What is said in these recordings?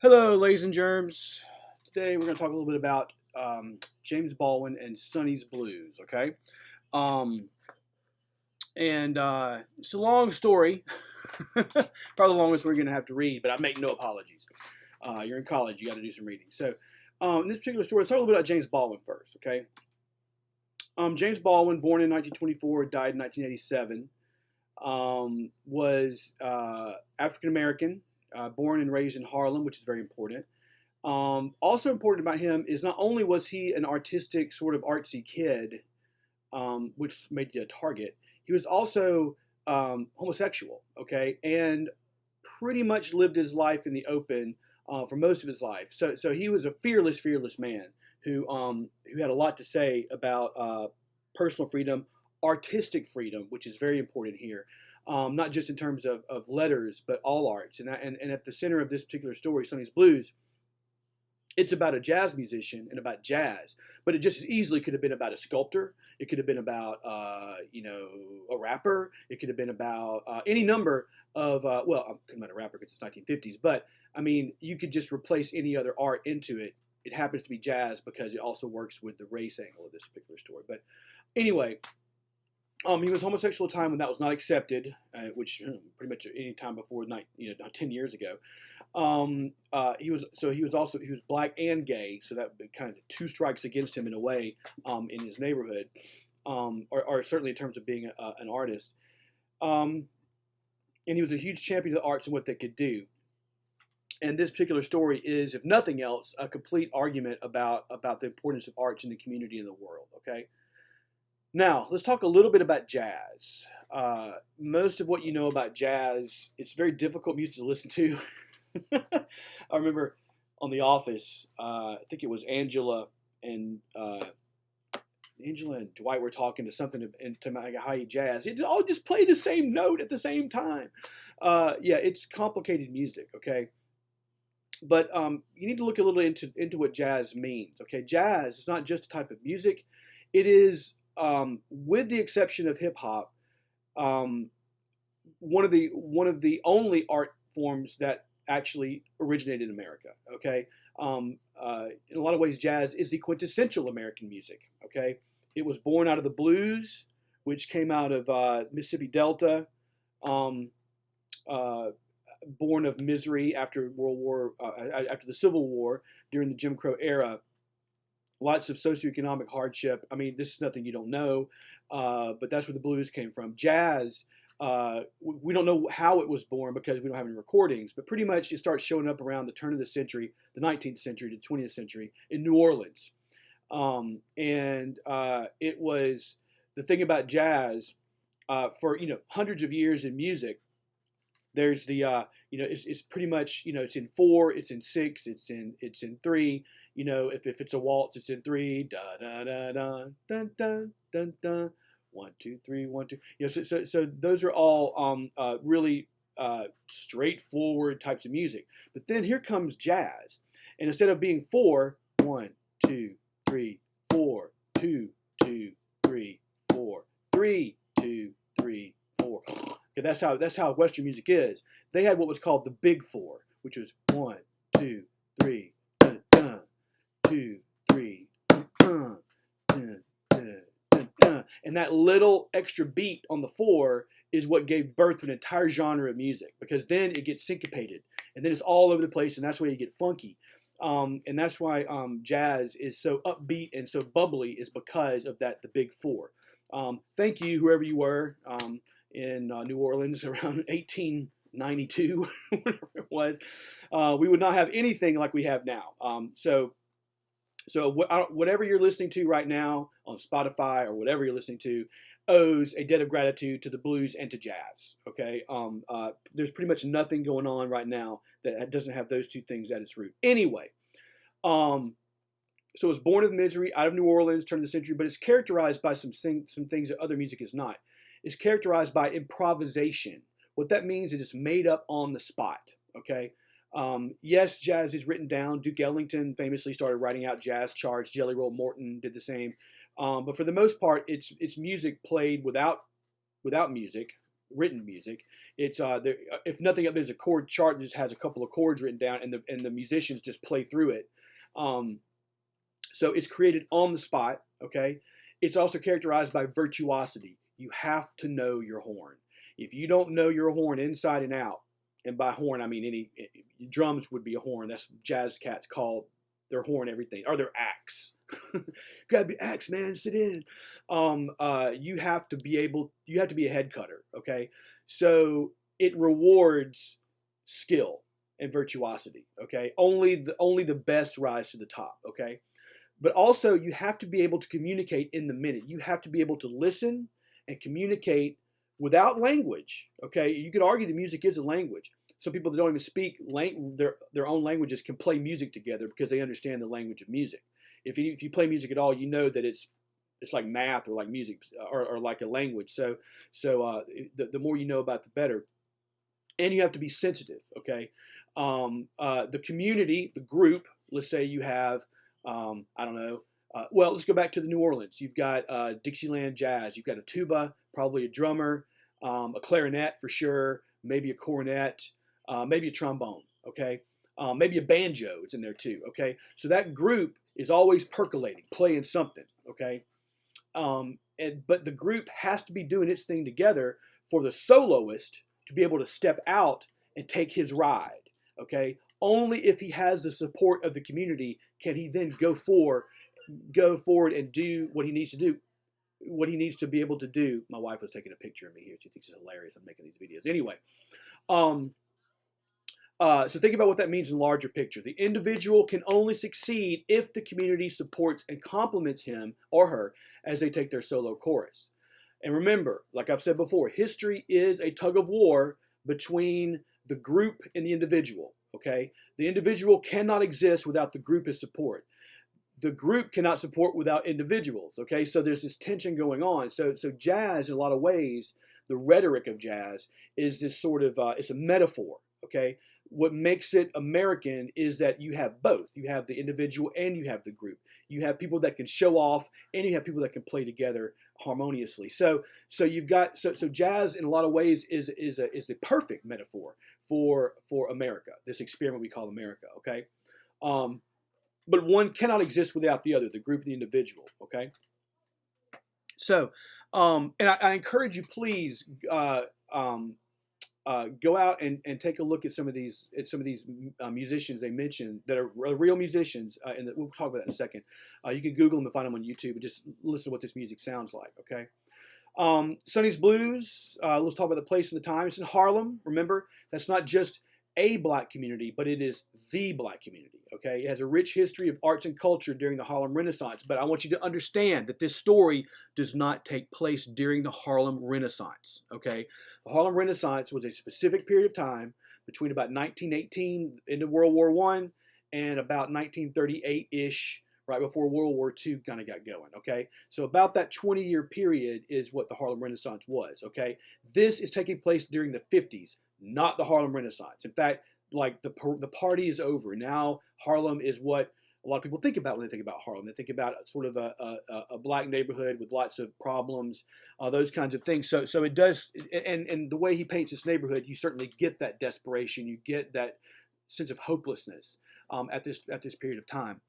Hello, ladies and germs. Today we're going to talk a little bit about James Baldwin and Sonny's Blues. Okay, um, and it's a long story, probably the longest we're going to have to read. But I make no apologies. You're in college; you got to do some reading. So, in this particular story, let's talk a little bit about James Baldwin first. Okay, James Baldwin, born in 1924, died in 1987, was African American, born and raised in Harlem, which is very important. Also important about him is not only was he an artistic, sort of artsy kid, which made you a target, he was also homosexual, okay, and pretty much lived his life in the open for most of his life. So he was a fearless man who had a lot to say about personal freedom, artistic freedom, which is very important here. Not just in terms of letters, but all arts. And at the center of this particular story, Sonny's Blues, it's about a jazz musician and about jazz, but it just as easily could have been about a sculptor. It could have been about, a rapper. It could have been about any number of, well, I couldn't have been a rapper because it's 1950s, but I mean, you could just replace any other art into it. It happens to be jazz because it also works with the race angle of this particular story. But anyway, he was homosexual at a time when that was not accepted, which pretty much any time before 10 years ago. He was black and gay, so that kind of two strikes against him in a way in his neighborhood, or certainly in terms of being an artist. And he was a huge champion of the arts and what they could do. And this particular story is, if nothing else, a complete argument about the importance of arts in the community and the world. Okay. Now, let's talk a little bit about jazz. Most of what you know about jazz, it's very difficult music to listen to. I remember on The Office, I think it was Angela and Dwight were talking to something to like high jazz. It all just play the same note at the same time. Yeah, it's complicated music, okay? But you need to look a little into what jazz means, okay? Jazz is not just a type of music. It is, with the exception of hip hop, one of the only art forms that actually originated in America. Okay, in a lot of ways, jazz is the quintessential American music. Okay, it was born out of the blues, which came out of Mississippi Delta, born of misery after after the Civil War during the Jim Crow era. Lots of socioeconomic hardship. I mean, this is nothing you don't know, but that's where the blues came from. Jazz, we don't know how it was born because we don't have any recordings, but pretty much it starts showing up around the turn of the century, the 19th century to the 20th century in New Orleans. It was the thing about jazz for hundreds of years in music. There's the it's pretty much it's in 4, it's in 6, it's in 3. If it's a waltz, it's in 3. Da da da da dun dun dun dun. 1 2 3 1 2. So those are all really straightforward types of music. But then here comes jazz, and instead of being 4, 1 2 3 4 2 2 3 4 3 2 3 4. Okay, that's how Western music is. They had what was called the Big Four, which was 1 2 3 dun, dun, 2 3 dun, dun, dun, dun, dun. And that little extra beat on the 4 is what gave birth to an entire genre of music, because then it gets syncopated and then it's all over the place, and that's why you get funky. And that's why jazz is so upbeat and so bubbly, is because of the Big Four. Thank you, whoever you were. In New Orleans around 1892, whatever it was, we would not have anything like we have now. So whatever you're listening to right now on Spotify or whatever you're listening to owes a debt of gratitude to the blues and to jazz. Okay, there's pretty much nothing going on right now that doesn't have those two things at its root. Anyway, so it's born of misery, out of New Orleans, turn of the century, but it's characterized by some things that other music is not. Is characterized by improvisation. What that means is it's made up on the spot. Okay. Yes, jazz is written down. Duke Ellington famously started writing out jazz charts. Jelly Roll Morton did the same. But for the most part, it's music played without music, written music. It's there, if nothing else, there's a chord chart that just has a couple of chords written down, and the musicians just play through it. So it's created on the spot. Okay, it's also characterized by virtuosity. You have to know your horn. If you don't know your horn inside and out, and by horn I mean any drums would be a horn. That's what jazz cats call their horn everything, or their axe. Gotta be axe, man. Sit in. You have to be able. You have to be a head cutter. Okay, so it rewards skill and virtuosity. Okay, only the best rise to the top. Okay, but also you have to be able to communicate in the minute. You have to be able to listen and communicate without language. Okay, you could argue the music is a language. Some people that don't even speak their own languages can play music together because they understand the language of music. If you play music at all, you know that it's like math or like music or like a language. So the more you know about, the better. And you have to be sensitive. Okay, the community, the group. Let's say you have I don't know. Well, let's go back to the New Orleans. You've got Dixieland Jazz. You've got a tuba, probably a drummer, a clarinet for sure, maybe a cornet, maybe a trombone. Okay, maybe a banjo is in there too. Okay, so that group is always percolating, playing something. Okay, but the group has to be doing its thing together for the soloist to be able to step out and take his ride. Okay, only if he has the support of the community can he then go forward and do what he needs to do, what he needs to be able to do. My wife was taking a picture of me here. She thinks it's hilarious I'm making these videos. Anyway, so think about what that means in larger picture. The individual can only succeed if the community supports and compliments him or her as they take their solo chorus. And remember, like I've said before, history is a tug of war between the group and the individual. Okay, the individual cannot exist without the group's support. The group cannot support without individuals. Okay, so there's this tension going on. So jazz, in a lot of ways, the rhetoric of jazz is this sort of it's a metaphor. Okay, what makes it American is that you have both. You have the individual and you have the group. You have people that can show off and you have people that can play together harmoniously. So you've got so jazz in a lot of ways is the perfect metaphor for America. This experiment we call America. Okay, but one cannot exist without the other, the group and the individual. Okay, so and I encourage you, please. Go out and take a look at some of these musicians they mentioned that are real musicians. We'll talk about that in a second. You can Google them and find them on YouTube and just listen to what this music sounds like. Okay. Sonny's Blues. Let's talk about the place and the time. It's in Harlem. Remember, that's not just a black community, but it is the black community. Okay, it has a rich history of arts and culture during the Harlem Renaissance. But I want you to understand that this story does not take place during the Harlem Renaissance. Okay, the Harlem Renaissance was a specific period of time between about 1918, into World War I, and about 1938-ish, right before World War II kind of got going. Okay, so about that 20-year period is what the Harlem Renaissance was. Okay, this is taking place during the 50s. Not the Harlem Renaissance. In fact, like the party is over. Now Harlem is what a lot of people think about when they think about Harlem. They think about sort of a black neighborhood with lots of problems, those kinds of things. So it does, and the way he paints this neighborhood, you certainly get that desperation. You get that sense of hopelessness at this period of time.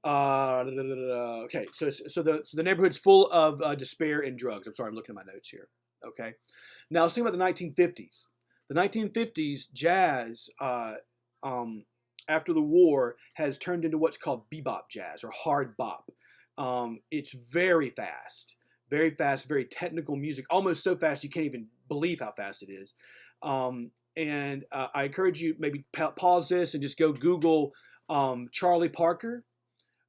Okay, so the neighborhood's full of despair and drugs. I'm sorry, I'm looking at my notes here. Okay, now let's think about the 1950s. The 1950s, jazz, after the war, has turned into what's called bebop jazz or hard bop. It's very fast, very technical music, almost so fast you can't even believe how fast it is. And I encourage you maybe pause this and just go Google Charlie Parker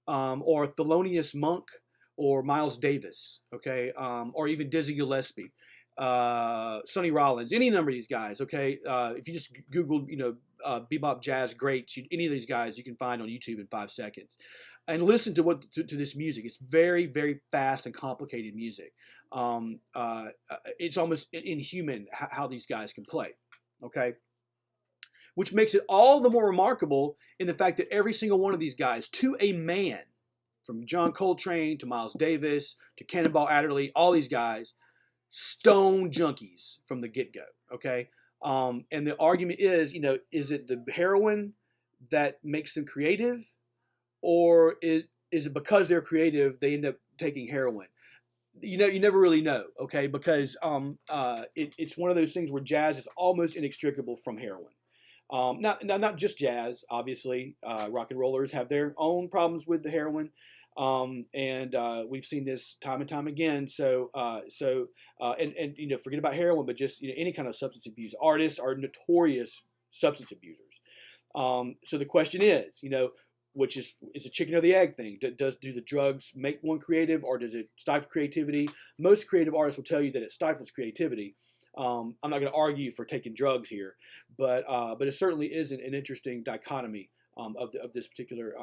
or Thelonious Monk or Miles Davis, okay, or even Dizzy Gillespie. Sonny Rollins, any number of these guys, okay? If you just Google, bebop jazz greats, any of these guys you can find on YouTube in 5 seconds, and listen to this music. It's very, very fast and complicated music. It's almost inhuman how these guys can play, okay? Which makes it all the more remarkable in the fact that every single one of these guys, to a man, from John Coltrane to Miles Davis to Cannonball Adderley, all these guys stone junkies from the get go. Okay, and the argument is, is it the heroin that makes them creative, or is it because they're creative they end up taking heroin? You never really know. Okay, because it's one of those things where jazz is almost inextricable from heroin. Not just jazz, obviously. Rock and rollers have their own problems with the heroin, and we've seen this time and time again. And forget about heroin, but just any kind of substance abuse. Artists are notorious substance abusers. So the question is, which is a chicken or the egg thing. Do the drugs make one creative, or does it stifle creativity? Most creative artists will tell you that it stifles creativity. I'm not going to argue for taking drugs here, but it certainly is an interesting dichotomy of this particular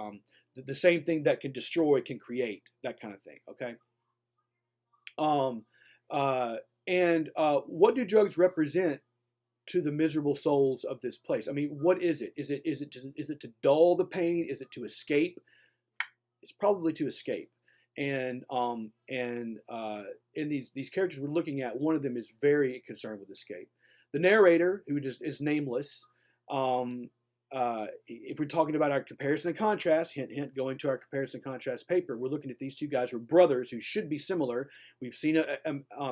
the same thing that can destroy can create, that kind of thing. Okay. Um, and what do drugs represent to the miserable souls of this place? I mean, what is it? Is it to dull the pain? Is it to escape? It's probably to escape. And in these characters we're looking at, one of them is very concerned with escape. The narrator, who just is nameless, if we're talking about our comparison and contrast, hint, hint, going to our comparison and contrast paper, we're looking at these two guys who are brothers who should be similar. We've seen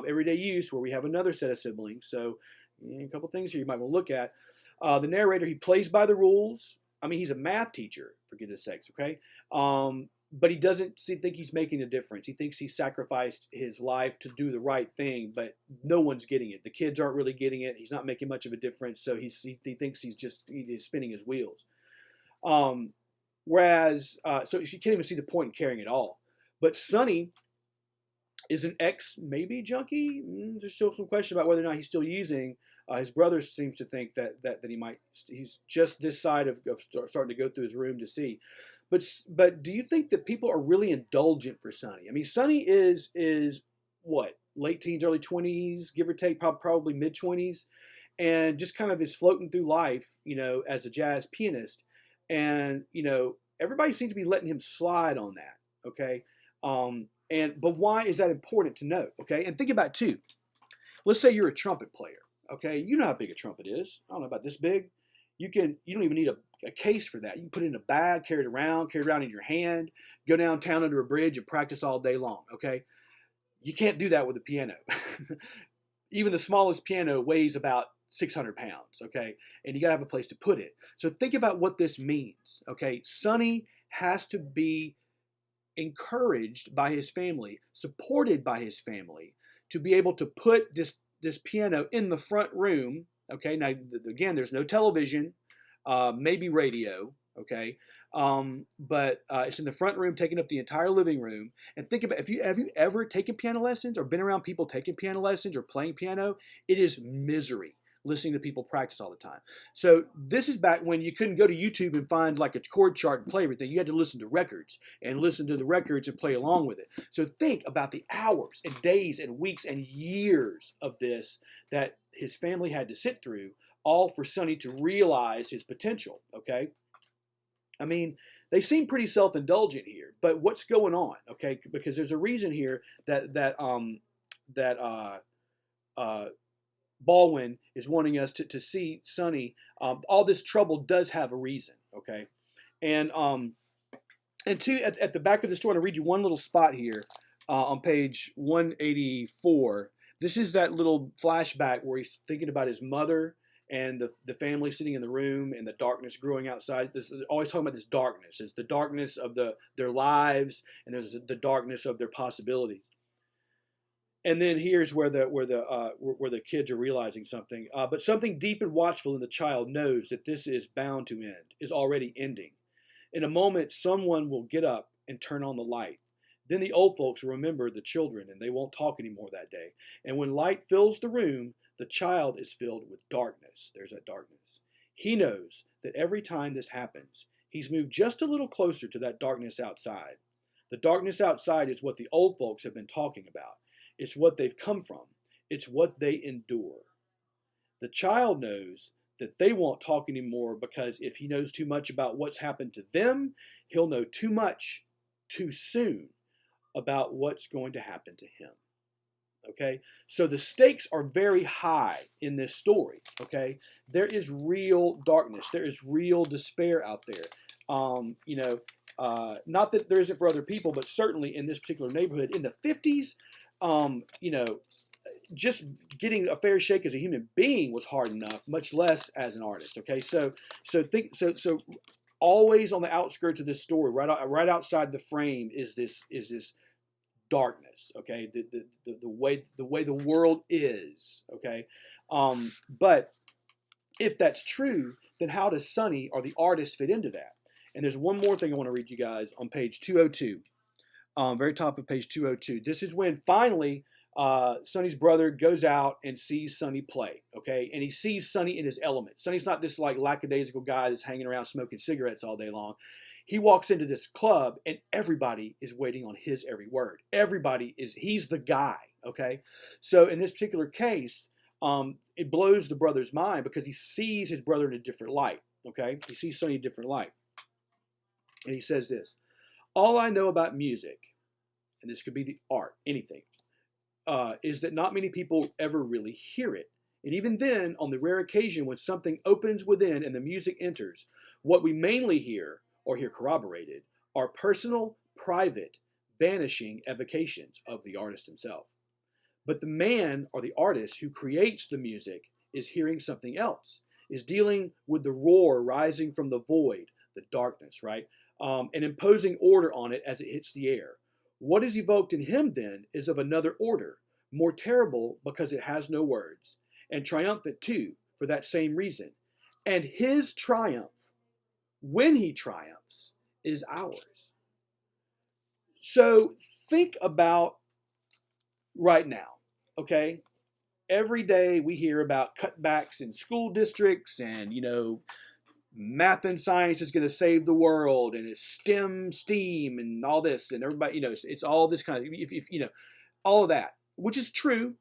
everyday use where we have another set of siblings. So a couple things here you might want to look at. The narrator, he plays by the rules. I mean, he's a math teacher, for goodness sakes, okay? But he doesn't think he's making a difference. He thinks he sacrificed his life to do the right thing, but no one's getting it. The kids aren't really getting it. He's not making much of a difference, so he thinks he's spinning his wheels. So you can't even see the point in caring at all. But Sonny is an ex maybe junkie. There's still some question about whether or not he's still using. His brother seems to think that he's just this side of starting to go through his room to see. But do you think that people are really indulgent for Sonny? I mean, Sonny is what, late teens, early 20s, give or take, probably mid 20s, and just kind of is floating through life, as a jazz pianist, and everybody seems to be letting him slide on that. Okay, but why is that important to note? Okay, and think about it too. Let's say you're a trumpet player. Okay, you know how big a trumpet is. I don't know, about this big. You don't even need a case for that. You can put it in a bag, carry it around in your hand, go downtown under a bridge and practice all day long. Okay, you can't do that with a piano. Even the smallest piano weighs about 600 pounds. Okay, and you got to have a place to put it. So think about what this means. Okay, Sonny has to be encouraged by his family, supported by his family, to be able to put this piano in the front room. Okay, now again, there's no television, maybe radio. Okay, but it's in the front room, taking up the entire living room. And think about, have you ever taken piano lessons or been around people taking piano lessons or playing piano? It is misery listening to people practice all the time. So this is back when you couldn't go to YouTube and find like a chord chart and play everything. You had to listen to records and listen to the records and play along with it. So think about the hours and days and weeks and years of this that his family had to sit through, all for Sonny to realize his potential. Okay, I mean, they seem pretty self-indulgent here, but what's going on? Okay, because there's a reason here that Baldwin is wanting us to see Sonny. All this trouble does have a reason, okay? And two, at the back of the store, I want to read you one little spot here on page 184. This is that little flashback where he's thinking about his mother and the family sitting in the room and the darkness growing outside. Always talking about this darkness. It's the darkness of their lives, and there's the darkness of their possibilities. And then here's where the kids are realizing something. But something deep and watchful in the child knows that this is bound to end, is already ending. In a moment, someone will get up and turn on the light. Then the old folks will remember the children, and they won't talk anymore that day. And when light fills the room, the child is filled with darkness. There's that darkness. He knows that every time this happens, he's moved just a little closer to that darkness outside. The darkness outside is what the old folks have been talking about. It's what they've come from. It's what they endure. The child knows that they won't talk anymore, because if he knows too much about what's happened to them, he'll know too much too soon about what's going to happen to him. Okay, so the stakes are very high in this story. Okay, there is real darkness, there is real despair out there. You know, not that there isn't for other people, but certainly in this particular neighborhood in the 50s, you know, just getting a fair shake as a human being was hard enough, much less as an artist. Okay, so always on the outskirts of this story, right outside the frame, is this darkness. Okay, the way the world is. Okay, but if that's true, then how does Sonny or the artist fit into that? And there's one more thing I want to read you guys on page 202, very top of page 202. This is when finally Sonny's brother goes out and sees Sonny play, okay? And he sees Sonny in his element. Sonny's not this like lackadaisical guy that's hanging around smoking cigarettes all day long. He walks into this club and everybody is waiting on his every word. He's the guy, okay? So in this particular case, it blows the brother's mind because he sees his brother in a different light, okay? He sees Sonny in a different light. And he says this: all I know about music, and this could be the art, anything, is that not many people ever really hear it. And even then, on the rare occasion when something opens within and the music enters, what we mainly hear, or hear corroborated, are personal, private, vanishing evocations of the artist himself. But the man or the artist who creates the music is hearing something else, is dealing with the roar rising from the void, the darkness, right? And imposing order on it as it hits the air. What is evoked in him then is of another order, more terrible because it has no words, and triumphant too for that same reason. And his triumph, when he triumphs, is ours. So think about right now, okay? Every day we hear about cutbacks in school districts and, you know, math and science is going to save the world, and it's STEAM, and all this, and everybody, you know, it's all this kind of, if you know, all of that, which is true.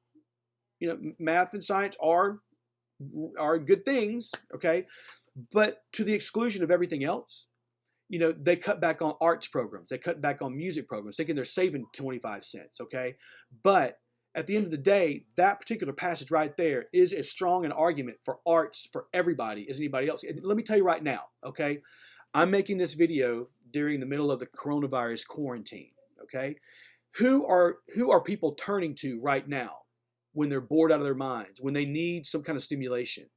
You know, math and science are good things, okay, but to the exclusion of everything else. You know, they cut back on arts programs, they cut back on music programs, thinking they're saving 25 cents, okay, but at the end of the day, that particular passage right there is as strong an argument for arts for everybody as anybody else. And let me tell you right now, okay? I'm making this video during the middle of the coronavirus quarantine, okay? Who are people turning to right now when they're bored out of their minds, when they need some kind of stimulation?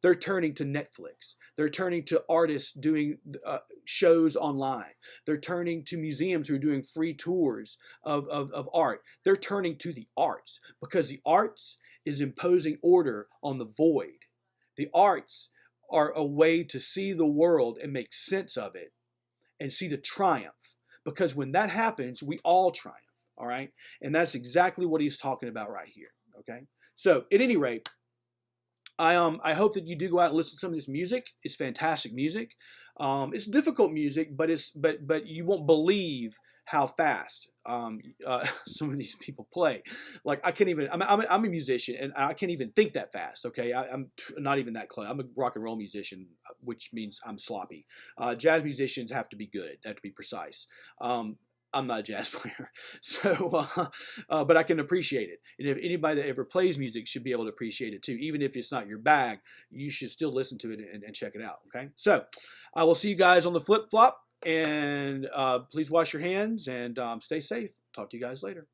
They're turning to Netflix. They're turning to artists doing shows online. They're turning to museums who are doing free tours of art. They're turning to the arts because the arts is imposing order on the void. The arts are a way to see the world and make sense of it and see the triumph. Because when that happens, we all triumph, all right? And that's exactly what he's talking about right here, okay? So at any rate, I hope that you do go out and listen to some of this music. It's fantastic music. It's difficult music, but but you won't believe how fast some of these people play. Like I can't even. I'm a musician, and I can't even think that fast. Okay, I'm not even that close. I'm a rock and roll musician, which means I'm sloppy. Jazz musicians have to be good. They have to be precise. I'm not a jazz player, so but I can appreciate it. And if anybody that ever plays music should be able to appreciate it too, even if it's not your bag, you should still listen to it and check it out. Okay, so I will see you guys on the flip flop, and please wash your hands and stay safe. Talk to you guys later.